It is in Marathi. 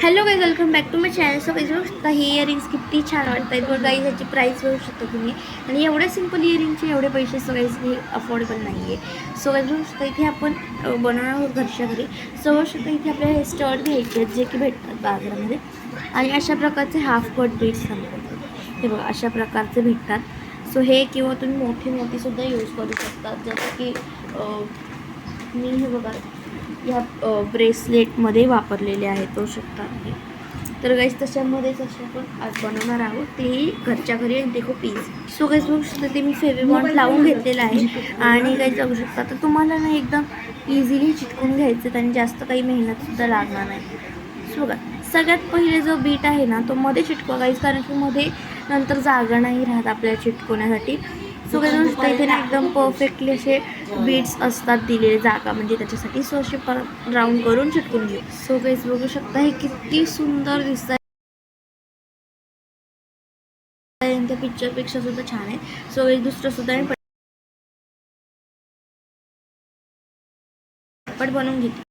Hello guys, welcome back to my channel. So guys बघू ही इयरिंग्स किती छान वाटत आहेत. बघ गाईज याची प्राईस बघू शकता तुम्ही. आणि एवढ्या सिम्पल इयरिंगचे एवढे पैसे सो गाईज हे अफोर्डेबल नाही आहे. सो गाईज बघू शकता इथे आपण बनवणार आहोत घरच्या घरी. सो बघू शकता इथे आपल्याला हे स्टड घ्यायचे आहेत जे की भेटतात बाजारामध्ये. आणि अशा प्रकारचे हाफ कट बीड्स सांगतात. हे बघा अशा प्रकारचे भेटतात. सो हे किंवा तुम्ही मोठीसुद्धा यूज करू शकतात. जसं की मी हे बघा या ब्रेसलेटमध्ये वापरलेले आहेत तो शकता. तर गाईज तशामध्येच असे आपण आज बनवणार आहोत, तेही घरच्या घरी आणि ते खूप इझी. सो गाईज बघू शकता ते मी फेविबॉन्ड लावून घेतलेलं आहे. आणि गाईज बघू शकता तर तुम्हाला ना एकदम इझिली चिटकून घ्यायचं आणि जास्त काही मेहनतसुद्धा लागणार नाही. सो बघा सगळ्यात पहिले जो बीट आहे ना तो मध्ये चिटकवा गाईज, कारण की मध्ये नंतर जागा नाही राहत आपल्याला चिटकवण्यासाठी. सो गाईज इथे ना एकदम परफेक्टली असे बीड्स असतात दिलेले जागा म्हणजे त्याच्यासाठी. सो असे राऊंड करून चिटकून घेऊ. सो गाईज बघू शकता हे किती सुंदर दिसत आहे. त्या पिक्चरपेक्षा सुद्धा छान आहे. सो गाईज दुसरं सुद्धा मी पट बनवून घेते.